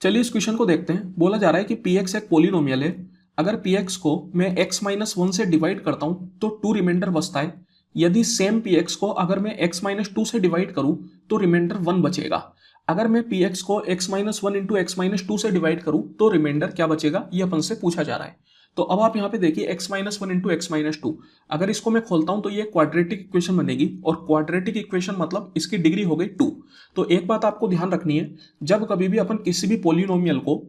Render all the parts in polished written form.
चलिए इस क्वेश्चन को देखते हैं। बोला जा रहा है कि पी एक्स एक पोलिनोमियल है। अगर पी एक्स को मैं x माइनस वन से डिवाइड करता हूं तो टू रिमाइंडर बचता है। यदि सेम पी एक्स को अगर मैं x माइनस टू से डिवाइड करूं तो रिमाइंडर वन बचेगा। अगर मैं पी एक्स को x minus one into X minus to से डिवाइड करूं तो रिमाइंडर क्या बचेगा, ये अपन से पूछा जा रहा है। तो अब आप यहाँ पे देखिए x minus one into X minus to, अगर इसको मैं खोलता हूं तो ये क्वाड्रेटिक इक्वेशन बनेगी और क्वाड्रेटिक इक्वेशन मतलब इसकी डिग्री हो गई टू। तो एक बात आपको ध्यान रखनी है, जब कभी भी अपन किसी भी पोलिनोमियल को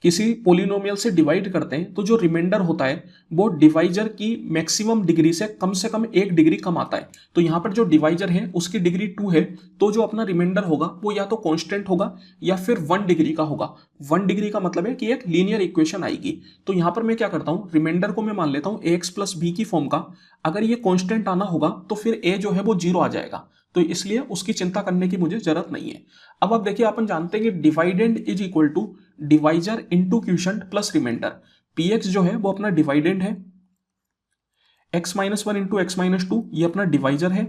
किसी पोलिनोमियल से डिवाइड करते हैं तो जो रिमाइंडर होता है वो डिवाइजर की मैक्सिमम डिग्री से कम एक डिग्री कम आता है। तो यहाँ पर जो डिवाइजर है उसकी डिग्री टू है, तो जो अपना रिमाइंडर होगा वो या तो कांस्टेंट होगा या फिर वन डिग्री का होगा। वन डिग्री का मतलब है कि एक लीनियर इक्वेशन आएगी। तो यहाँ पर मैं क्या करता हूँ, रिमाइंडर को मैं मान लेता हूँ ए एक्स प्लस बी की फॉर्म का। अगर ये कांस्टेंट आना होगा तो फिर ए जो है वो जीरो आ जाएगा, तो इसलिए उसकी चिंता करने की मुझे जरूरत नहीं है। अब आप देखिए, अपन जानते हैं कि dividend is equal to divisor into quotient plus remainder. P X जो है वो अपना डिवाइडेंड है, X minus one into X minus two ये अपना डिवाइजर है,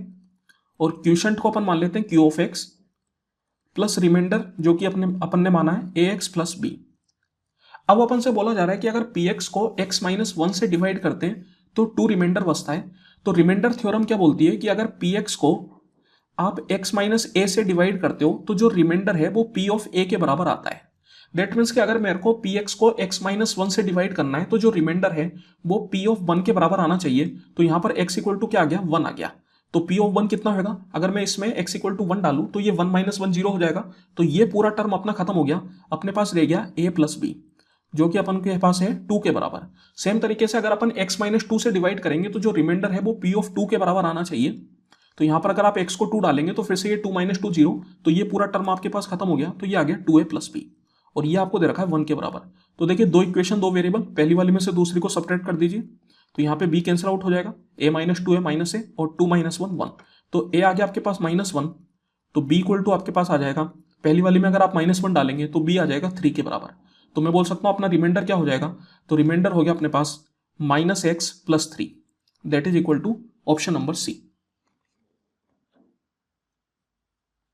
और क्यूशंट को अपन मान लेते हैं Q of X plus remainder जो कि अपन ने माना है ए एक्स प्लस बी। अब अपन से बोला जा रहा है कि अगर पी एक्स को एक्स माइनस वन से डिवाइड करते हैं तो टू रिमाइंडर बचता है। तो रिमाइंडर थ्योरम क्या बोलती है कि अगर पी एक्स को आप x माइनस ए से डिवाइड करते हो तो जो रिमाइंडर है वो p ऑफ a के बराबर आता है। दैट मीन्स कि अगर मेरे को px को x माइनस वन से डिवाइड करना है तो जो रिमाइंडर है वो p ऑफ वन के बराबर आना चाहिए। तो यहां पर x इक्वल टू क्या आ गया, वन आ गया। तो p ऑफ वन कितना होगा, अगर मैं इसमें x इक्वल टू वन डालू तो ये वन माइनस वन जीरो हो जाएगा। तो ये पूरा टर्म अपना खत्म हो गया, अपने पास रह गया a प्लस बी जो कि अपन के पास है टू के बराबर। सेम तरीके से अगर अपन x माइनस टू से डिवाइड करेंगे तो जो रिमाइंडर है वो p ऑफ टू के बराबर आना चाहिए। तो यहां पर अगर आप x को टू डालेंगे तो फिर से ये टू माइनस टू जीरो, तो ये पूरा टर्म आपके पास खत्म हो गया। तो ये आ गया टू ए प्लस बी, और ये आपको दे रखा है वन के बराबर। तो देखिए दो इक्वेशन दो वेरिएबल, पहली वाली में से दूसरी को सब्ट्रैक्ट कर दीजिए तो यहाँ पे b कैंसिल आउट हो जाएगा, a minus two A minus A और टू माइनस वन वन। तो a आ गया आपके पास माइनस वन, तो b इक्वल टू आपके पास आ जाएगा, पहली वाली में अगर आप माइनस वन डालेंगे तो b आ जाएगा थ्री के बराबर। तो मैं बोल सकता हूँ अपना रिमाइंडर क्या हो जाएगा, तो रिमाइंडर हो गया अपने पास minus X plus three, that is equal to option number C.